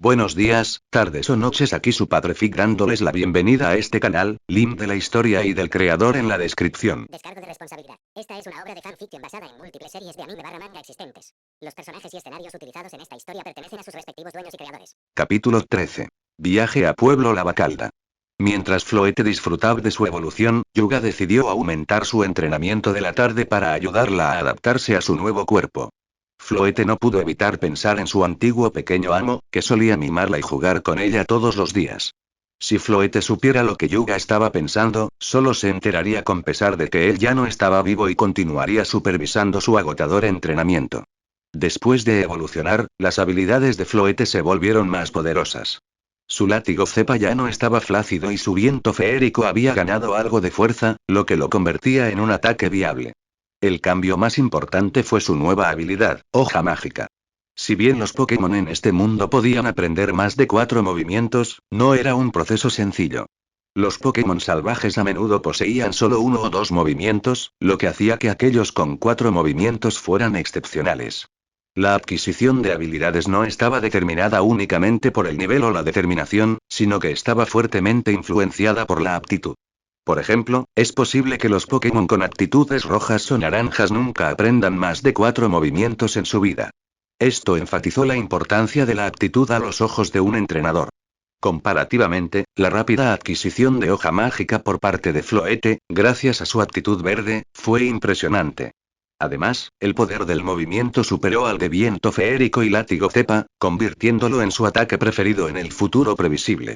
Buenos días, tardes o noches, aquí su padre Fig dándoles la bienvenida a este canal, link de la historia y del creador en la descripción. Descargo de responsabilidad. Esta es una obra de fanfiction basada en múltiples series de anime barra manga existentes. Los personajes y escenarios utilizados en esta historia pertenecen a sus respectivos dueños y creadores. Capítulo 13. Viaje a Pueblo Lavacalda. Mientras Floete disfrutaba de su evolución, Yuga decidió aumentar su entrenamiento de la tarde para ayudarla a adaptarse a su nuevo cuerpo. Floete no pudo evitar pensar en su antiguo pequeño amo, que solía mimarla y jugar con ella todos los días. Si Floete supiera lo que Yuga estaba pensando, solo se enteraría con pesar de que él ya no estaba vivo y continuaría supervisando su agotador entrenamiento. Después de evolucionar, las habilidades de Floete se volvieron más poderosas. Su látigo cepa ya no estaba flácido y su viento feérico había ganado algo de fuerza, lo que lo convertía en un ataque viable. El cambio más importante fue su nueva habilidad, Hoja Mágica. Si bien los Pokémon en este mundo podían aprender más de 4 movimientos, no era un proceso sencillo. Los Pokémon salvajes a menudo poseían solo 1 o 2 movimientos, lo que hacía que aquellos con 4 movimientos fueran excepcionales. La adquisición de habilidades no estaba determinada únicamente por el nivel o la determinación, sino que estaba fuertemente influenciada por la aptitud. Por ejemplo, es posible que los Pokémon con aptitudes rojas o naranjas nunca aprendan más de 4 movimientos en su vida. Esto enfatizó la importancia de la aptitud a los ojos de un entrenador. Comparativamente, la rápida adquisición de Hoja Mágica por parte de Floete, gracias a su aptitud verde, fue impresionante. Además, el poder del movimiento superó al de viento feérico y látigo cepa, convirtiéndolo en su ataque preferido en el futuro previsible.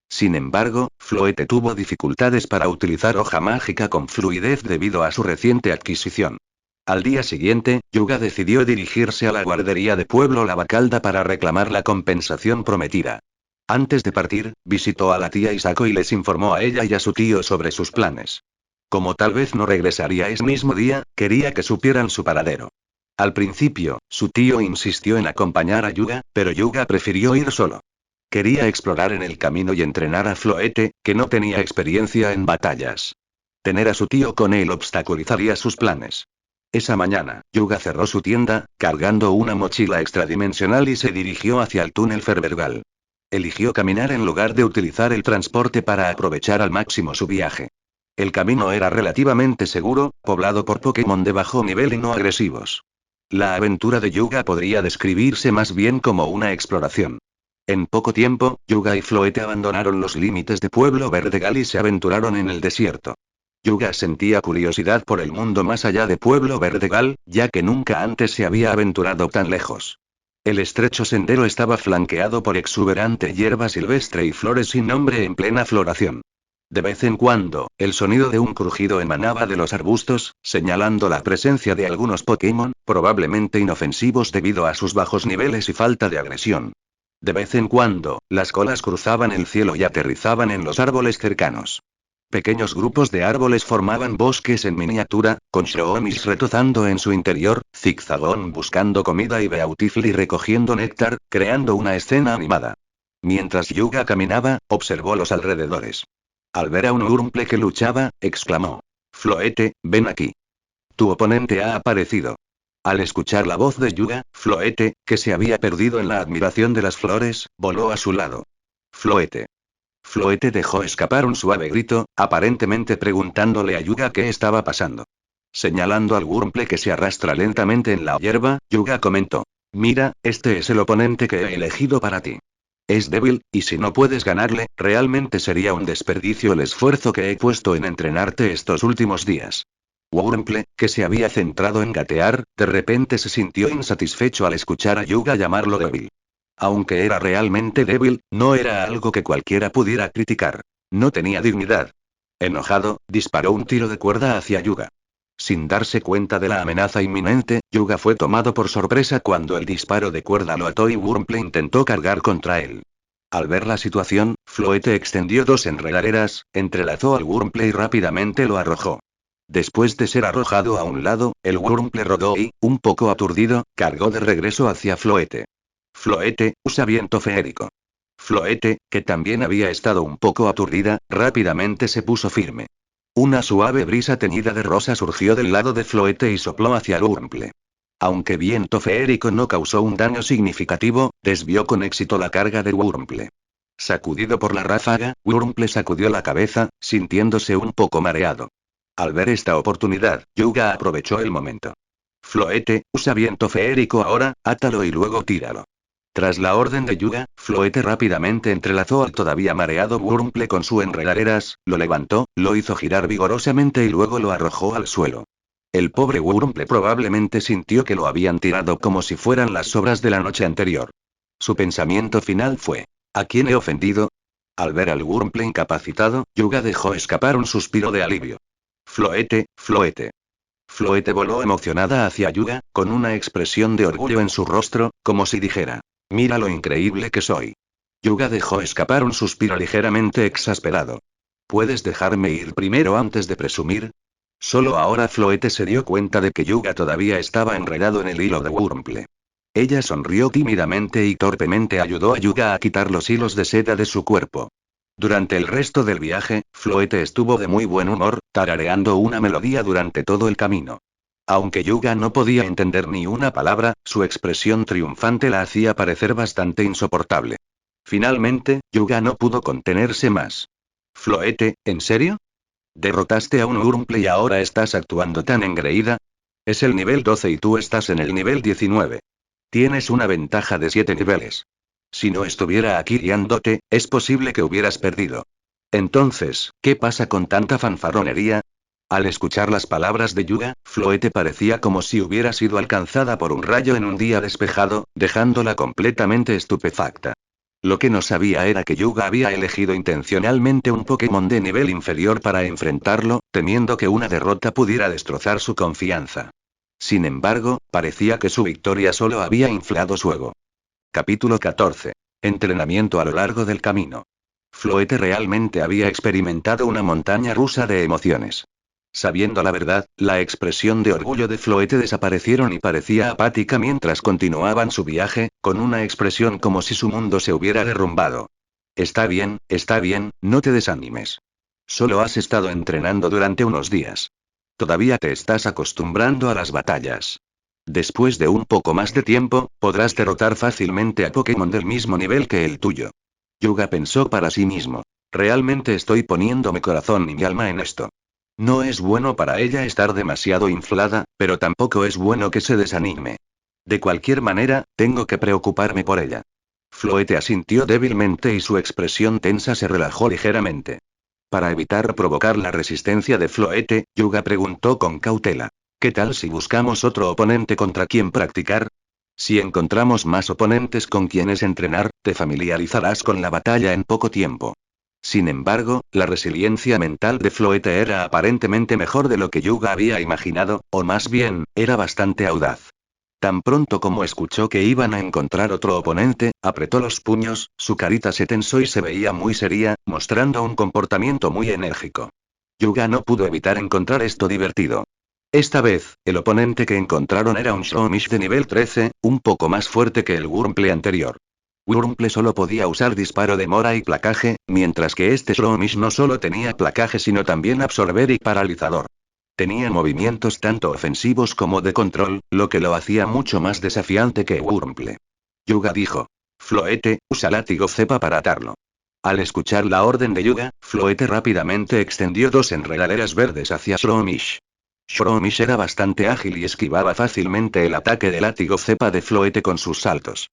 Sin embargo, Floete tuvo dificultades para utilizar Hoja Mágica con fluidez debido a su reciente adquisición. Al día siguiente, Yuga decidió dirigirse a la guardería de Pueblo Lavacalda para reclamar la compensación prometida. Antes de partir, visitó a la tía Isako y les informó a ella y a su tío sobre sus planes. Como tal vez no regresaría ese mismo día, quería que supieran su paradero. Al principio, su tío insistió en acompañar a Yuga, pero Yuga prefirió ir solo. Quería explorar en el camino y entrenar a Floete, que no tenía experiencia en batallas. Tener a su tío con él obstaculizaría sus planes. Esa mañana, Yuga cerró su tienda, cargando una mochila extradimensional y se dirigió hacia el túnel Ferbergal. Eligió caminar en lugar de utilizar el transporte para aprovechar al máximo su viaje. El camino era relativamente seguro, poblado por Pokémon de bajo nivel y no agresivos. La aventura de Yuga podría describirse más bien como una exploración. En poco tiempo, Yuga y Floete abandonaron los límites de Pueblo Verdegal y se aventuraron en el desierto. Yuga sentía curiosidad por el mundo más allá de Pueblo Verdegal, ya que nunca antes se había aventurado tan lejos. El estrecho sendero estaba flanqueado por exuberante hierba silvestre y flores sin nombre en plena floración. De vez en cuando, el sonido de un crujido emanaba de los arbustos, señalando la presencia de algunos Pokémon, probablemente inofensivos debido a sus bajos niveles y falta de agresión. De vez en cuando, las colas cruzaban el cielo y aterrizaban en los árboles cercanos. Pequeños grupos de árboles formaban bosques en miniatura, con Shoomis retozando en su interior, Zigzagoon buscando comida y Beautifly recogiendo néctar, creando una escena animada. Mientras Yuga caminaba, observó los alrededores. Al ver a un Wurmple que luchaba, exclamó: «Floete, ven aquí. Tu oponente ha aparecido». Al escuchar la voz de Yuga, Floete, que se había perdido en la admiración de las flores, voló a su lado. «Floete». Floete dejó escapar un suave grito, aparentemente preguntándole a Yuga qué estaba pasando. Señalando al Wurmple que se arrastra lentamente en la hierba, Yuga comentó: «Mira, este es el oponente que he elegido para ti. Es débil, y si no puedes ganarle, realmente sería un desperdicio el esfuerzo que he puesto en entrenarte estos últimos días». Wurmple, que se había centrado en gatear, de repente se sintió insatisfecho al escuchar a Yuga llamarlo débil. Aunque era realmente débil, no era algo que cualquiera pudiera criticar. No tenía dignidad. Enojado, disparó un tiro de cuerda hacia Yuga. Sin darse cuenta de la amenaza inminente, Yuga fue tomado por sorpresa cuando el disparo de cuerda lo ató y Wurmple intentó cargar contra él. Al ver la situación, Floete extendió 2 enredaderas, entrelazó al Wurmple y rápidamente lo arrojó. Después de ser arrojado a un lado, el Wurmple rodó y, un poco aturdido, cargó de regreso hacia Floete. Floete, usa viento feérico. Floete, que también había estado un poco aturdida, rápidamente se puso firme. Una suave brisa teñida de rosa surgió del lado de Floete y sopló hacia el Wurmple. Aunque viento feérico no causó un daño significativo, desvió con éxito la carga de Wurmple. Sacudido por la ráfaga, Wurmple sacudió la cabeza, sintiéndose un poco mareado. Al ver esta oportunidad, Yuga aprovechó el momento. Floete, usa viento feérico ahora, átalo y luego tíralo. Tras la orden de Yuga, Floete rápidamente entrelazó al todavía mareado Wurmple con su enredaderas, lo levantó, lo hizo girar vigorosamente y luego lo arrojó al suelo. El pobre Wurmple probablemente sintió que lo habían tirado como si fueran las sobras de la noche anterior. Su pensamiento final fue: ¿a quién he ofendido? Al ver al Wurmple incapacitado, Yuga dejó escapar un suspiro de alivio. Floete, Floete. Floete voló emocionada hacia Yuga, con una expresión de orgullo en su rostro, como si dijera: mira lo increíble que soy. Yuga dejó escapar un suspiro ligeramente exasperado. ¿Puedes dejarme ir primero antes de presumir? Solo ahora Floete se dio cuenta de que Yuga todavía estaba enredado en el hilo de Wurmple. Ella sonrió tímidamente y torpemente ayudó a Yuga a quitar los hilos de seda de su cuerpo. Durante el resto del viaje, Floete estuvo de muy buen humor, tarareando una melodía durante todo el camino. Aunque Yuga no podía entender ni una palabra, su expresión triunfante la hacía parecer bastante insoportable. Finalmente, Yuga no pudo contenerse más. Floete, ¿en serio? ¿Derrotaste a un Wurmple y ahora estás actuando tan engreída? Es el nivel 12 y tú estás en el nivel 19. Tienes una ventaja de 7 niveles. Si no estuviera aquí guiándote, es posible que hubieras perdido. Entonces, ¿qué pasa con tanta fanfarronería? Al escuchar las palabras de Yuga, Floete parecía como si hubiera sido alcanzada por un rayo en un día despejado, dejándola completamente estupefacta. Lo que no sabía era que Yuga había elegido intencionalmente un Pokémon de nivel inferior para enfrentarlo, temiendo que una derrota pudiera destrozar su confianza. Sin embargo, parecía que su victoria solo había inflado su ego. Capítulo 14. Entrenamiento a lo largo del camino. Floete realmente había experimentado una montaña rusa de emociones. Sabiendo la verdad, la expresión de orgullo de Floete desaparecieron y parecía apática mientras continuaban su viaje, con una expresión como si su mundo se hubiera derrumbado. Está bien, no te desanimes. Solo has estado entrenando durante unos días. Todavía te estás acostumbrando a las batallas. Después de un poco más de tiempo, podrás derrotar fácilmente a Pokémon del mismo nivel que el tuyo. Yuga pensó para sí mismo. Realmente estoy poniendo mi corazón y mi alma en esto. No es bueno para ella estar demasiado inflada, pero tampoco es bueno que se desanime. De cualquier manera, tengo que preocuparme por ella. Floete asintió débilmente y su expresión tensa se relajó ligeramente. Para evitar provocar la resistencia de Floete, Yuga preguntó con cautela: ¿qué tal si buscamos otro oponente contra quien practicar? Si encontramos más oponentes con quienes entrenar, te familiarizarás con la batalla en poco tiempo. Sin embargo, la resiliencia mental de Floete era aparentemente mejor de lo que Yuga había imaginado, o más bien, era bastante audaz. Tan pronto como escuchó que iban a encontrar otro oponente, apretó los puños, su carita se tensó y se veía muy seria, mostrando un comportamiento muy enérgico. Yuga no pudo evitar encontrar esto divertido. Esta vez, el oponente que encontraron era un Shroomish de nivel 13, un poco más fuerte que el Wurmple anterior. Wurmple solo podía usar disparo de mora y placaje, mientras que este Shroomish no solo tenía placaje sino también absorber y paralizador. Tenía movimientos tanto ofensivos como de control, lo que lo hacía mucho más desafiante que Wurmple. Yuga dijo: Floete, usa látigo cepa para atarlo. Al escuchar la orden de Yuga, Floete rápidamente extendió dos enredaderas verdes hacia Shroomish. Shroomish era bastante ágil y esquivaba fácilmente el ataque de látigo cepa de Floete con sus saltos.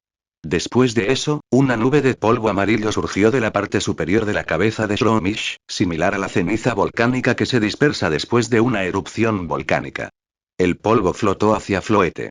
Después de eso, una nube de polvo amarillo surgió de la parte superior de la cabeza de Shroomish, similar a la ceniza volcánica que se dispersa después de una erupción volcánica. El polvo flotó hacia Floete.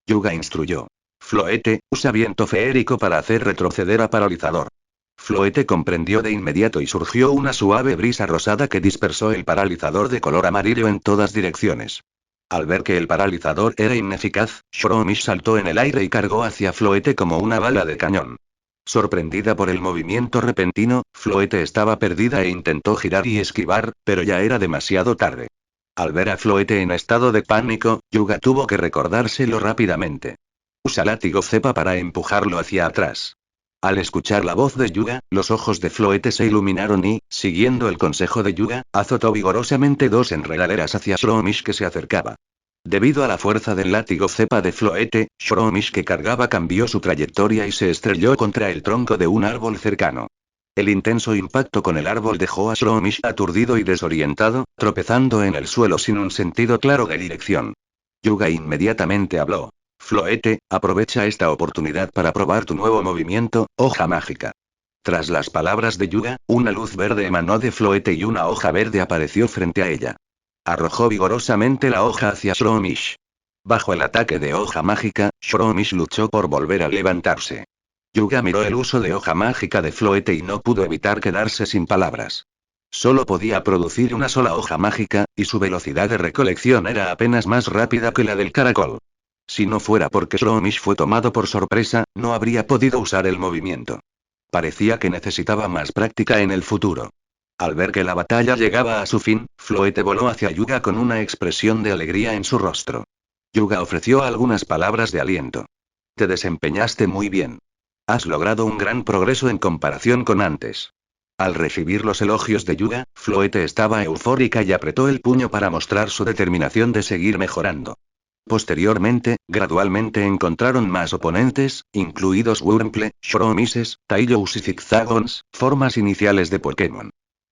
Yuga instruyó: Floete, usa viento feérico para hacer retroceder a paralizador. Floete comprendió de inmediato y surgió una suave brisa rosada que dispersó el paralizador de color amarillo en todas direcciones. Al ver que el paralizador era ineficaz, Shroomish saltó en el aire y cargó hacia Floete como una bala de cañón. Sorprendida por el movimiento repentino, Floete estaba perdida e intentó girar y esquivar, pero ya era demasiado tarde. Al ver a Floete en estado de pánico, Yuga tuvo que recordárselo rápidamente. Usa látigo cepa para empujarlo hacia atrás. Al escuchar la voz de Yuga, los ojos de Floete se iluminaron y, siguiendo el consejo de Yuga, azotó vigorosamente dos enredaderas hacia Shroomish que se acercaba. Debido a la fuerza del látigo cepa de Floete, Shromish que cargaba cambió su trayectoria y se estrelló contra el tronco de un árbol cercano. El intenso impacto con el árbol dejó a Shromish aturdido y desorientado, tropezando en el suelo sin un sentido claro de dirección. Yuga inmediatamente habló. Floete, aprovecha esta oportunidad para probar tu nuevo movimiento, hoja mágica. Tras las palabras de Yuga, una luz verde emanó de Floete y una hoja verde apareció frente a ella. Arrojó vigorosamente la hoja hacia Shromish. Bajo el ataque de hoja mágica, Shromish luchó por volver a levantarse. Yuga miró el uso de hoja mágica de Floete y no pudo evitar quedarse sin palabras. Solo podía producir una sola hoja mágica, y su velocidad de recolección era apenas más rápida que la del caracol. Si no fuera porque Shromish fue tomado por sorpresa, no habría podido usar el movimiento. Parecía que necesitaba más práctica en el futuro. Al ver que la batalla llegaba a su fin, Floete voló hacia Yuga con una expresión de alegría en su rostro. Yuga ofreció algunas palabras de aliento. Te desempeñaste muy bien. Has logrado un gran progreso en comparación con antes. Al recibir los elogios de Yuga, Floete estaba eufórica y apretó el puño para mostrar su determinación de seguir mejorando. Posteriormente, gradualmente encontraron más oponentes, incluidos Wurmple, Shromishes, Taillows y Zigzagons, formas iniciales de Pokémon.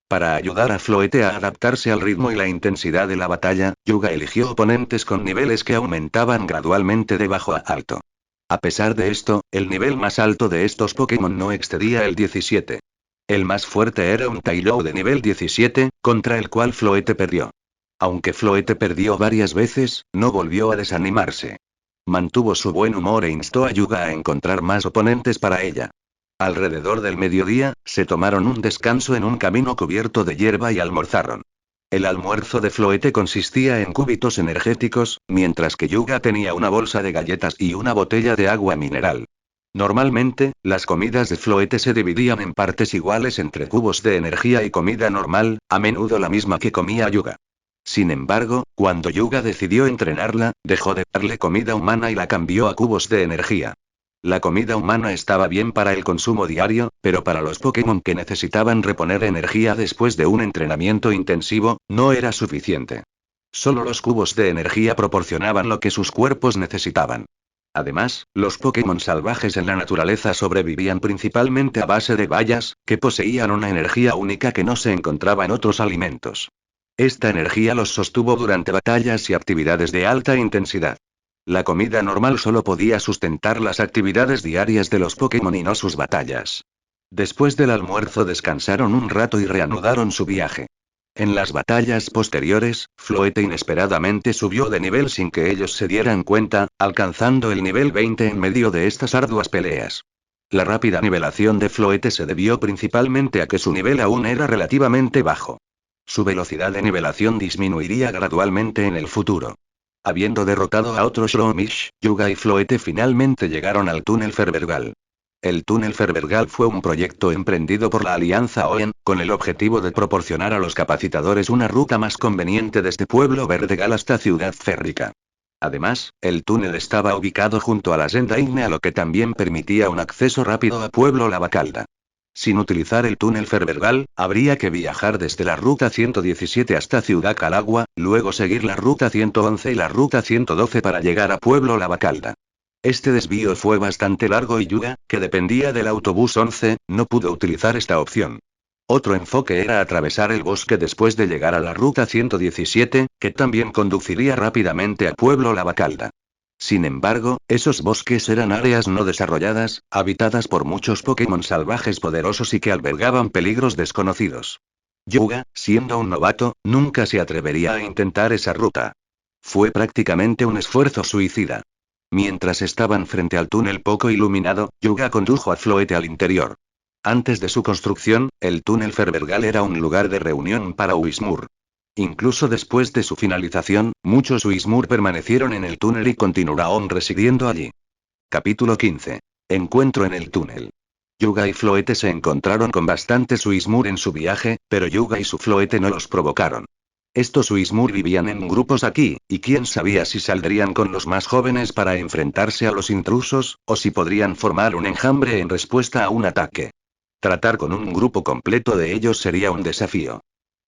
Para ayudar a Floete a adaptarse al ritmo y la intensidad de la batalla, Yuga eligió oponentes con niveles que aumentaban gradualmente de bajo a alto. A pesar de esto, el nivel más alto de estos Pokémon no excedía el 17. El más fuerte era un Taillow de nivel 17, contra el cual Floete perdió. Aunque Floete perdió varias veces, no volvió a desanimarse. Mantuvo su buen humor e instó a Yuga a encontrar más oponentes para ella. Alrededor del mediodía, se tomaron un descanso en un camino cubierto de hierba y almorzaron. El almuerzo de Floete consistía en cúbitos energéticos, mientras que Yuga tenía una bolsa de galletas y una botella de agua mineral. Normalmente, las comidas de Floete se dividían en partes iguales entre cubos de energía y comida normal, a menudo la misma que comía Yuga. Sin embargo, cuando Yuga decidió entrenarla, dejó de darle comida humana y la cambió a cubos de energía. La comida humana estaba bien para el consumo diario, pero para los Pokémon que necesitaban reponer energía después de un entrenamiento intensivo, no era suficiente. Solo los cubos de energía proporcionaban lo que sus cuerpos necesitaban. Además, los Pokémon salvajes en la naturaleza sobrevivían principalmente a base de bayas, que poseían una energía única que no se encontraba en otros alimentos. Esta energía los sostuvo durante batallas y actividades de alta intensidad. La comida normal solo podía sustentar las actividades diarias de los Pokémon y no sus batallas. Después del almuerzo descansaron un rato y reanudaron su viaje. En las batallas posteriores, Floete inesperadamente subió de nivel sin que ellos se dieran cuenta, alcanzando el nivel 20 en medio de estas arduas peleas. La rápida nivelación de Floete se debió principalmente a que su nivel aún era relativamente bajo. Su velocidad de nivelación disminuiría gradualmente en el futuro. Habiendo derrotado a otro Shromish, Yuga y Floete finalmente llegaron al túnel Ferbergal. El túnel Ferbergal fue un proyecto emprendido por la Alianza Oen, con el objetivo de proporcionar a los capacitadores una ruta más conveniente desde Pueblo Verdegal hasta Ciudad Férrica. Además, el túnel estaba ubicado junto a la senda ígnea, lo que también permitía un acceso rápido a Pueblo Lavacalda. Sin utilizar el túnel Ferbergal, habría que viajar desde la ruta 117 hasta Ciudad Calagua, luego seguir la ruta 111 y la ruta 112 para llegar a Pueblo Lavacalda. Este desvío fue bastante largo y Yuga, que dependía del autobús 11, no pudo utilizar esta opción. Otro enfoque era atravesar el bosque después de llegar a la ruta 117, que también conduciría rápidamente a Pueblo Lavacalda. Sin embargo, esos bosques eran áreas no desarrolladas, habitadas por muchos Pokémon salvajes poderosos y que albergaban peligros desconocidos. Yuga, siendo un novato, nunca se atrevería a intentar esa ruta. Fue prácticamente un esfuerzo suicida. Mientras estaban frente al túnel poco iluminado, Yuga condujo a Floete al interior. Antes de su construcción, el túnel Ferbergal era un lugar de reunión para Whismur. Incluso después de su finalización, muchos Whismur permanecieron en el túnel y continuaron residiendo allí. Capítulo 15. Encuentro en el túnel. Yuga y Floete se encontraron con bastantes Whismur en su viaje, pero Yuga y su Floete no los provocaron. Estos Whismur vivían en grupos aquí, y quién sabía si saldrían con los más jóvenes para enfrentarse a los intrusos, o si podrían formar un enjambre en respuesta a un ataque. Tratar con un grupo completo de ellos sería un desafío.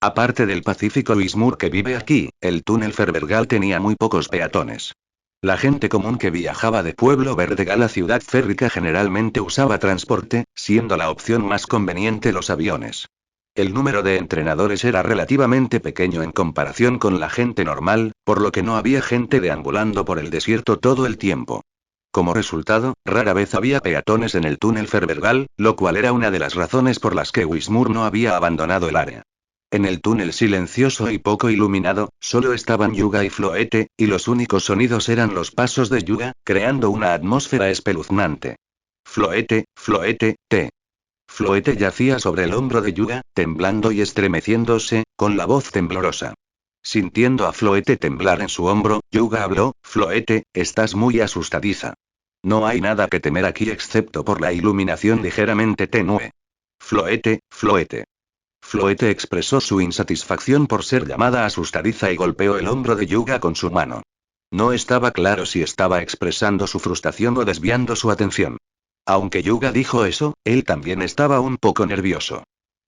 Aparte del Pacífico Wismur que vive aquí, el túnel Ferbergal tenía muy pocos peatones. La gente común que viajaba de Pueblo Verde a la ciudad férrica generalmente usaba transporte, siendo la opción más conveniente los aviones. El número de entrenadores era relativamente pequeño en comparación con la gente normal, por lo que no había gente deambulando por el desierto todo el tiempo. Como resultado, rara vez había peatones en el túnel Ferbergal, lo cual era una de las razones por las que Wismur no había abandonado el área. En el túnel silencioso y poco iluminado, solo estaban Yuga y Floete, y los únicos sonidos eran los pasos de Yuga, creando una atmósfera espeluznante. Floete, Floete, te. Floete yacía sobre el hombro de Yuga, temblando y estremeciéndose, con la voz temblorosa. Sintiendo a Floete temblar en su hombro, Yuga habló: Floete, estás muy asustadiza. No hay nada que temer aquí excepto por la iluminación ligeramente tenue. Floete, Floete. Floete expresó su insatisfacción por ser llamada asustadiza y golpeó el hombro de Yuga con su mano. No estaba claro si estaba expresando su frustración o desviando su atención. Aunque Yuga dijo eso, él también estaba un poco nervioso.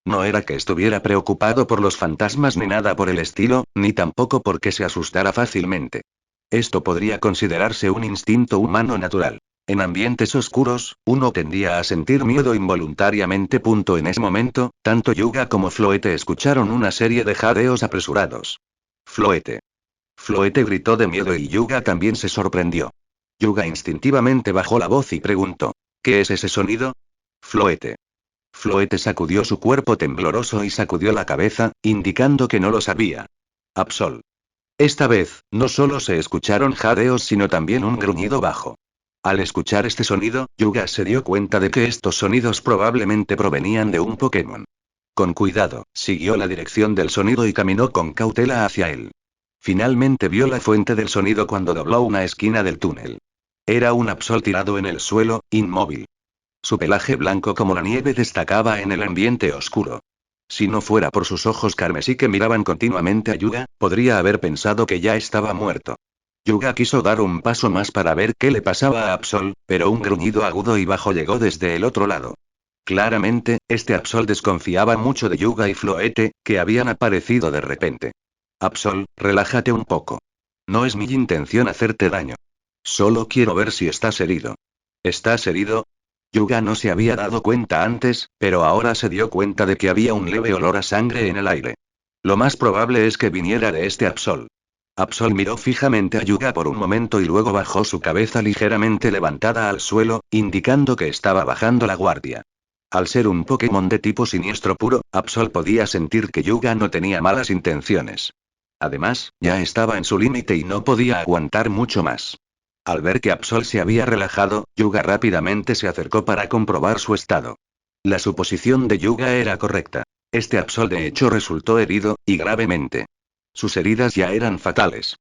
No era que estuviera preocupado por los fantasmas ni nada por el estilo, ni tampoco porque se asustara fácilmente. Esto podría considerarse un instinto humano natural. En ambientes oscuros, uno tendía a sentir miedo involuntariamente. En ese momento, tanto Yuga como Floete escucharon una serie de jadeos apresurados. Floete. Floete gritó de miedo y Yuga también se sorprendió. Yuga instintivamente bajó la voz y preguntó: ¿qué es ese sonido? Floete. Floete sacudió su cuerpo tembloroso y sacudió la cabeza, indicando que no lo sabía. Absol. Esta vez, no solo se escucharon jadeos sino también un gruñido bajo. Al escuchar este sonido, Yuga se dio cuenta de que estos sonidos probablemente provenían de un Pokémon. Con cuidado, siguió la dirección del sonido y caminó con cautela hacia él. Finalmente vio la fuente del sonido cuando dobló una esquina del túnel. Era un Absol tirado en el suelo, inmóvil. Su pelaje blanco como la nieve destacaba en el ambiente oscuro. Si no fuera por sus ojos carmesí que miraban continuamente a Yuga, podría haber pensado que ya estaba muerto. Yuga quiso dar un paso más para ver qué le pasaba a Absol, pero un gruñido agudo y bajo llegó desde el otro lado. Claramente, este Absol desconfiaba mucho de Yuga y Floete, que habían aparecido de repente. Absol, relájate un poco. No es mi intención hacerte daño. Solo quiero ver si estás herido. ¿Estás herido? Yuga no se había dado cuenta antes, pero ahora se dio cuenta de que había un leve olor a sangre en el aire. Lo más probable es que viniera de este Absol. Absol miró fijamente a Yuga por un momento y luego bajó su cabeza ligeramente levantada al suelo, indicando que estaba bajando la guardia. Al ser un Pokémon de tipo siniestro puro, Absol podía sentir que Yuga no tenía malas intenciones. Además, ya estaba en su límite y no podía aguantar mucho más. Al ver que Absol se había relajado, Yuga rápidamente se acercó para comprobar su estado. La suposición de Yuga era correcta. Este Absol de hecho resultó herido, y gravemente. Sus heridas ya eran fatales.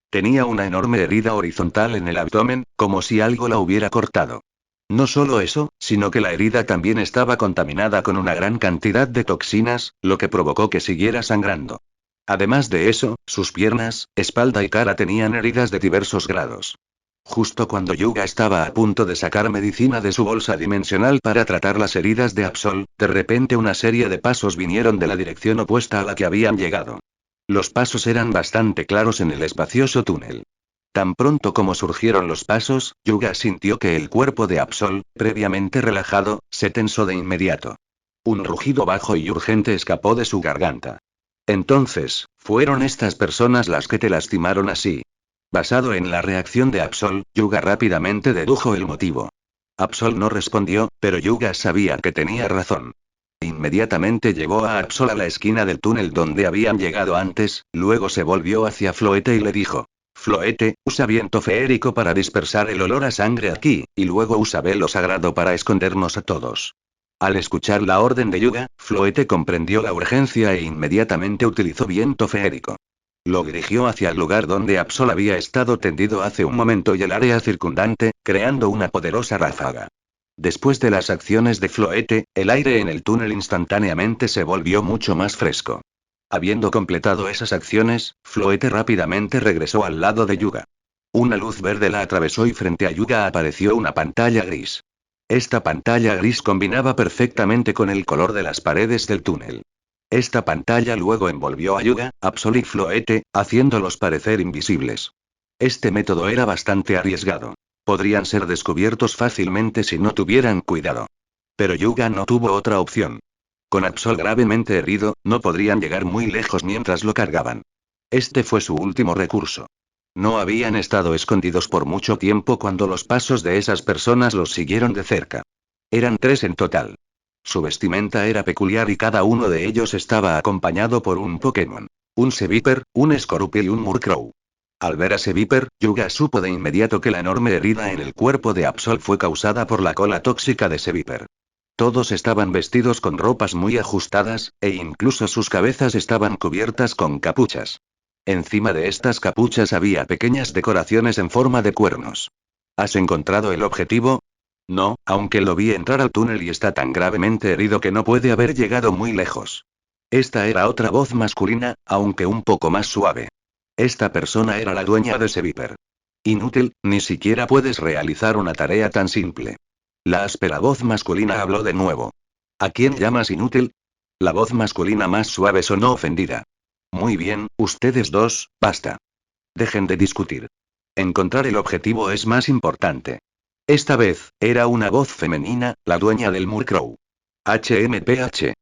Tenía una enorme herida horizontal en el abdomen, como si algo la hubiera cortado. No solo eso, sino que la herida también estaba contaminada con una gran cantidad de toxinas, lo que provocó que siguiera sangrando. Además de eso, sus piernas, espalda y cara tenían heridas de diversos grados. Justo cuando Yuga estaba a punto de sacar medicina de su bolsa dimensional para tratar las heridas de Absol, de repente una serie de pasos vinieron de la dirección opuesta a la que habían llegado. Los pasos eran bastante claros en el espacioso túnel. Tan pronto como surgieron los pasos, Yuga sintió que el cuerpo de Absol, previamente relajado, se tensó de inmediato. Un rugido bajo y urgente escapó de su garganta. Entonces, ¿fueron estas personas las que te lastimaron así? Basado en la reacción de Absol, Yuga rápidamente dedujo el motivo. Absol no respondió, pero Yuga sabía que tenía razón. Inmediatamente llevó a Absol a la esquina del túnel donde habían llegado antes, luego se volvió hacia Floete y le dijo: Floete, usa viento feérico para dispersar el olor a sangre aquí, y luego usa velo sagrado para escondernos a todos. Al escuchar la orden de Yuga, Floete comprendió la urgencia e inmediatamente utilizó viento feérico. Lo dirigió hacia el lugar donde Absol había estado tendido hace un momento y el área circundante, creando una poderosa ráfaga. Después de las acciones de Floete, el aire en el túnel instantáneamente se volvió mucho más fresco. Habiendo completado esas acciones, Floete rápidamente regresó al lado de Yuga. Una luz verde la atravesó y frente a Yuga apareció una pantalla gris. Esta pantalla gris combinaba perfectamente con el color de las paredes del túnel. Esta pantalla luego envolvió a Yuga, Absol y Floete, haciéndolos parecer invisibles. Este método era bastante arriesgado. Podrían ser descubiertos fácilmente si no tuvieran cuidado. Pero Yuga no tuvo otra opción. Con Absol gravemente herido, no podrían llegar muy lejos mientras lo cargaban. Este fue su último recurso. No habían estado escondidos por mucho tiempo cuando los pasos de esas personas los siguieron de cerca. Eran 3 en total. Su vestimenta era peculiar y cada uno de ellos estaba acompañado por un Pokémon. Un Seviper, un Scorupi y un Murkrow. Al ver a Seviper, Yuga supo de inmediato que la enorme herida en el cuerpo de Absol fue causada por la cola tóxica de Seviper. Todos estaban vestidos con ropas muy ajustadas, e incluso sus cabezas estaban cubiertas con capuchas. Encima de estas capuchas había pequeñas decoraciones en forma de cuernos. ¿Has encontrado el objetivo? No, aunque lo vi entrar al túnel y está tan gravemente herido que no puede haber llegado muy lejos. Esta era otra voz masculina, aunque un poco más suave. Esta persona era la dueña de Seviper. Inútil, ni siquiera puedes realizar una tarea tan simple. La áspera voz masculina habló de nuevo. ¿A quién llamas inútil? La voz masculina más suave sonó ofendida. Muy bien, ustedes dos, basta. Dejen de discutir. Encontrar el objetivo es más importante. Esta vez, era una voz femenina, la dueña del Murkrow. HMPH.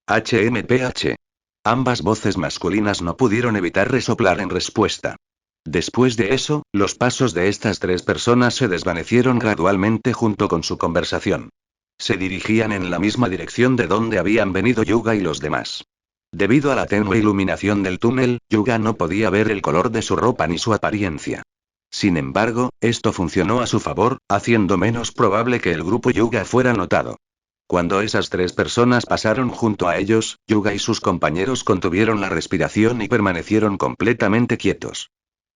HMPH. Ambas voces masculinas no pudieron evitar resoplar en respuesta. Después de eso, los pasos de estas 3 personas se desvanecieron gradualmente junto con su conversación. Se dirigían en la misma dirección de donde habían venido Yuga y los demás. Debido a la tenue iluminación del túnel, Yuga no podía ver el color de su ropa ni su apariencia. Sin embargo, esto funcionó a su favor, haciendo menos probable que el grupo Yuga fuera notado. Cuando esas 3 personas pasaron junto a ellos, Yuga y sus compañeros contuvieron la respiración y permanecieron completamente quietos.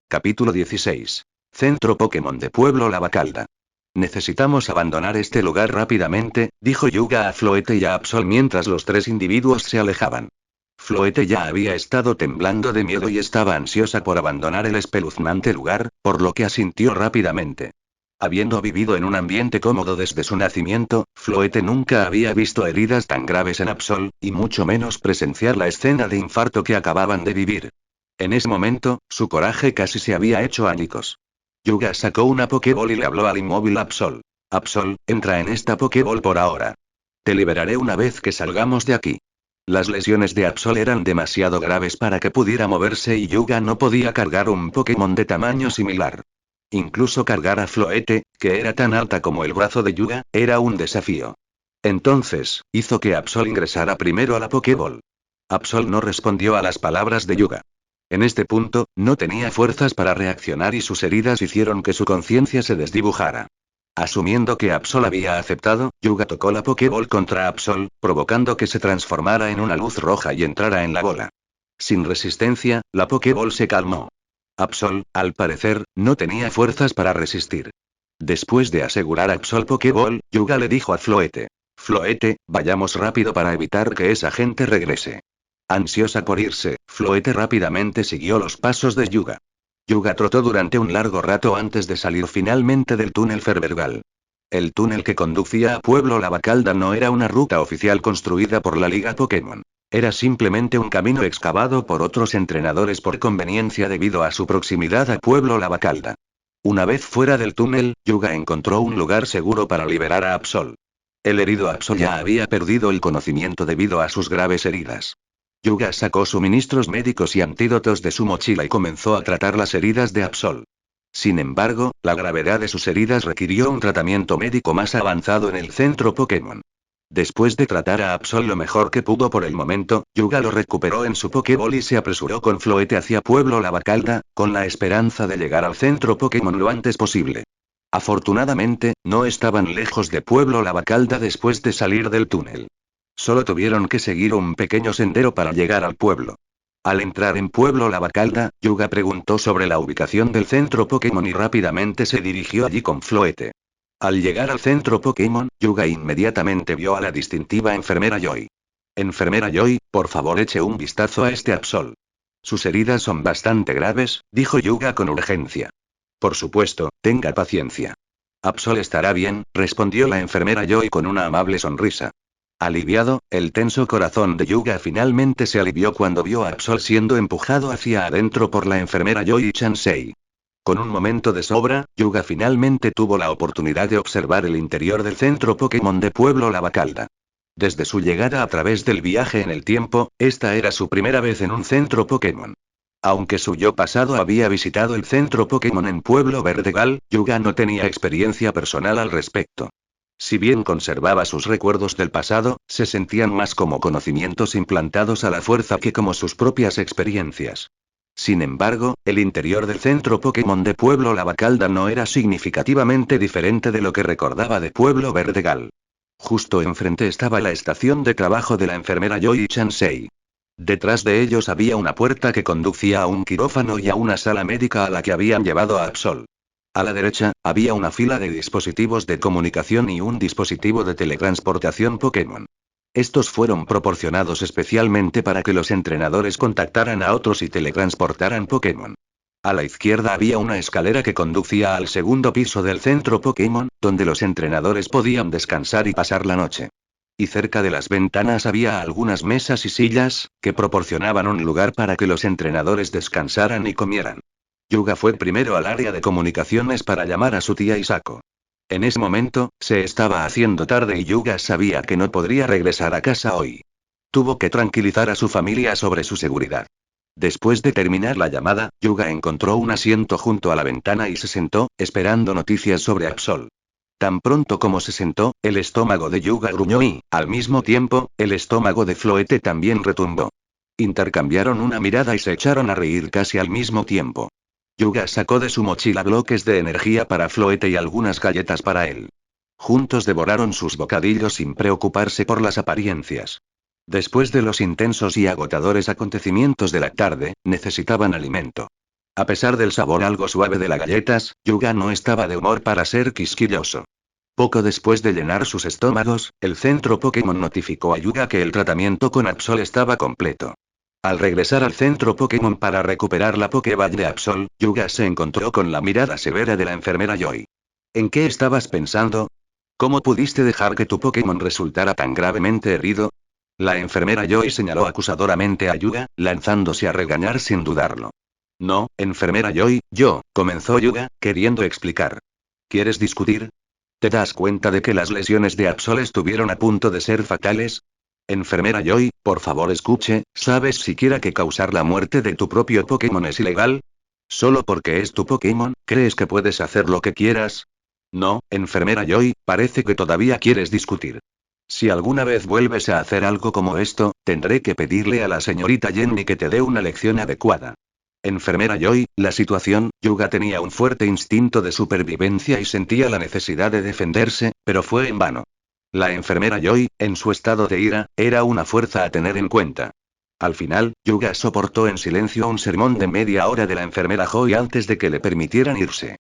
Capítulo 16. Centro Pokémon de Pueblo Lavacalda. Necesitamos abandonar este lugar rápidamente, dijo Yuga a Floete y a Absol mientras los 3 individuos se alejaban. Floete ya había estado temblando de miedo y estaba ansiosa por abandonar el espeluznante lugar, por lo que asintió rápidamente. Habiendo vivido en un ambiente cómodo desde su nacimiento, Floete nunca había visto heridas tan graves en Absol, y mucho menos presenciar la escena de infarto que acababan de vivir. En ese momento, su coraje casi se había hecho añicos. Yuga sacó una Pokéball y le habló al inmóvil Absol. Absol, entra en esta Pokéball por ahora. Te liberaré una vez que salgamos de aquí. Las lesiones de Absol eran demasiado graves para que pudiera moverse y Yuga no podía cargar un Pokémon de tamaño similar. Incluso cargar a Floete, que era tan alta como el brazo de Yuga, era un desafío. Entonces, hizo que Absol ingresara primero a la Pokéball. Absol no respondió a las palabras de Yuga. En este punto, no tenía fuerzas para reaccionar y sus heridas hicieron que su conciencia se desdibujara. Asumiendo que Absol había aceptado, Yuga tocó la Pokéball contra Absol, provocando que se transformara en una luz roja y entrara en la bola. Sin resistencia, la Pokéball se calmó. Absol, al parecer, no tenía fuerzas para resistir. Después de asegurar Absol Pokéball, Yuga le dijo a Floete. Floete, vayamos rápido para evitar que esa gente regrese. Ansiosa por irse, Floete rápidamente siguió los pasos de Yuga. Yuga trotó durante un largo rato antes de salir finalmente del túnel Ferbergal. El túnel que conducía a Pueblo Lavacalda no era una ruta oficial construida por la Liga Pokémon. Era simplemente un camino excavado por otros entrenadores por conveniencia debido a su proximidad a Pueblo Lavacalda. Una vez fuera del túnel, Yuga encontró un lugar seguro para liberar a Absol. El herido Absol ya había perdido el conocimiento debido a sus graves heridas. Yuga sacó suministros médicos y antídotos de su mochila y comenzó a tratar las heridas de Absol. Sin embargo, la gravedad de sus heridas requirió un tratamiento médico más avanzado en el centro Pokémon. Después de tratar a Absol lo mejor que pudo por el momento, Yuga lo recuperó en su Pokéball y se apresuró con Floete hacia Pueblo Lavacalda, con la esperanza de llegar al centro Pokémon lo antes posible. Afortunadamente, no estaban lejos de Pueblo Lavacalda después de salir del túnel. Solo tuvieron que seguir un pequeño sendero para llegar al pueblo. Al entrar en Pueblo Lavacalda, Yuga preguntó sobre la ubicación del centro Pokémon y rápidamente se dirigió allí con Floete. Al llegar al centro Pokémon, Yuga inmediatamente vio a la distintiva enfermera Joy. Enfermera Joy, por favor eche un vistazo a este Absol. Sus heridas son bastante graves, dijo Yuga con urgencia. Por supuesto, tenga paciencia. Absol estará bien, respondió la enfermera Joy con una amable sonrisa. Aliviado, el tenso corazón de Yuga finalmente se alivió cuando vio a Absol siendo empujado hacia adentro por la enfermera Yoi Chansei. Con un momento de sobra, Yuga finalmente tuvo la oportunidad de observar el interior del centro Pokémon de Pueblo Lavacalda. Desde su llegada a través del viaje en el tiempo, esta era su primera vez en un centro Pokémon. Aunque su yo pasado había visitado el centro Pokémon en Pueblo Verdegal, Yuga no tenía experiencia personal al respecto. Si bien conservaba sus recuerdos del pasado, se sentían más como conocimientos implantados a la fuerza que como sus propias experiencias. Sin embargo, el interior del centro Pokémon de Pueblo Lavacalda no era significativamente diferente de lo que recordaba de Pueblo Verdegal. Justo enfrente estaba la estación de trabajo de la enfermera Yoi Chansei. Detrás de ellos había una puerta que conducía a un quirófano y a una sala médica a la que habían llevado a Absol. A la derecha, había una fila de dispositivos de comunicación y un dispositivo de teletransportación Pokémon. Estos fueron proporcionados especialmente para que los entrenadores contactaran a otros y teletransportaran Pokémon. A la izquierda había una escalera que conducía al segundo piso del centro Pokémon, donde los entrenadores podían descansar y pasar la noche. Y cerca de las ventanas había algunas mesas y sillas, que proporcionaban un lugar para que los entrenadores descansaran y comieran. Yuga fue primero al área de comunicaciones para llamar a su tía Isako. En ese momento, se estaba haciendo tarde y Yuga sabía que no podría regresar a casa hoy. Tuvo que tranquilizar a su familia sobre su seguridad. Después de terminar la llamada, Yuga encontró un asiento junto a la ventana y se sentó, esperando noticias sobre Absol. Tan pronto como se sentó, el estómago de Yuga gruñó y, al mismo tiempo, el estómago de Floete también retumbó. Intercambiaron una mirada y se echaron a reír casi al mismo tiempo. Yuga sacó de su mochila bloques de energía para Floete y algunas galletas para él. Juntos devoraron sus bocadillos sin preocuparse por las apariencias. Después de los intensos y agotadores acontecimientos de la tarde, necesitaban alimento. A pesar del sabor algo suave de las galletas, Yuga no estaba de humor para ser quisquilloso. Poco después de llenar sus estómagos, el centro Pokémon notificó a Yuga que el tratamiento con Absol estaba completo. Al regresar al centro Pokémon para recuperar la Pokéball de Absol, Yuga se encontró con la mirada severa de la enfermera Joy. ¿En qué estabas pensando? ¿Cómo pudiste dejar que tu Pokémon resultara tan gravemente herido? La enfermera Joy señaló acusadoramente a Yuga, lanzándose a regañar sin dudarlo. No, enfermera Joy, comenzó Yuga, queriendo explicar. ¿Quieres discutir? ¿Te das cuenta de que las lesiones de Absol estuvieron a punto de ser fatales? Enfermera Joy, por favor escuche, ¿sabes siquiera que causar la muerte de tu propio Pokémon es ilegal? ¿Solo porque es tu Pokémon, crees que puedes hacer lo que quieras? No, enfermera Joy, parece que todavía quieres discutir. Si alguna vez vuelves a hacer algo como esto, tendré que pedirle a la señorita Jenny que te dé una lección adecuada. Enfermera Joy, la situación, Yuga tenía un fuerte instinto de supervivencia y sentía la necesidad de defenderse, pero fue en vano. La enfermera Joy, en su estado de ira, era una fuerza a tener en cuenta. Al final, Yuga soportó en silencio un sermón de media hora de la enfermera Joy antes de que le permitieran irse.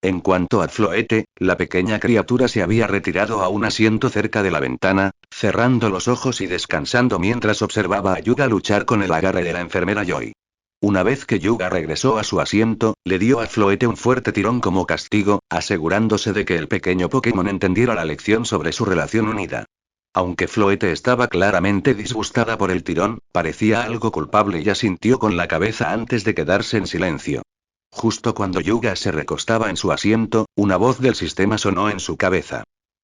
En cuanto a Floete, la pequeña criatura se había retirado a un asiento cerca de la ventana, cerrando los ojos y descansando mientras observaba a Yuga luchar con el agarre de la enfermera Joy. Una vez que Yuga regresó a su asiento, le dio a Floete un fuerte tirón como castigo, asegurándose de que el pequeño Pokémon entendiera la lección sobre su relación unida. Aunque Floete estaba claramente disgustada por el tirón, parecía algo culpable y asintió con la cabeza antes de quedarse en silencio. Justo cuando Yuga se recostaba en su asiento, una voz del sistema sonó en su cabeza.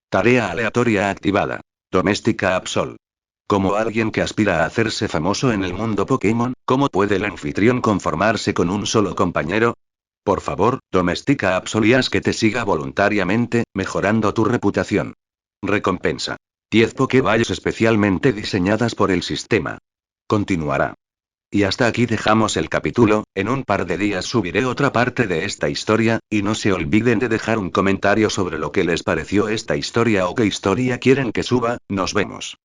Tarea aleatoria activada. Doméstica Absol. Como alguien que aspira a hacerse famoso en el mundo Pokémon, ¿cómo puede el anfitrión conformarse con un solo compañero? Por favor, domestica a Absol y haz que te siga voluntariamente, mejorando tu reputación. Recompensa. 10 Pokéballs especialmente diseñadas por el sistema. Continuará. Y hasta aquí dejamos el capítulo, en un par de días subiré otra parte de esta historia, y no se olviden de dejar un comentario sobre lo que les pareció esta historia o qué historia quieren que suba, nos vemos.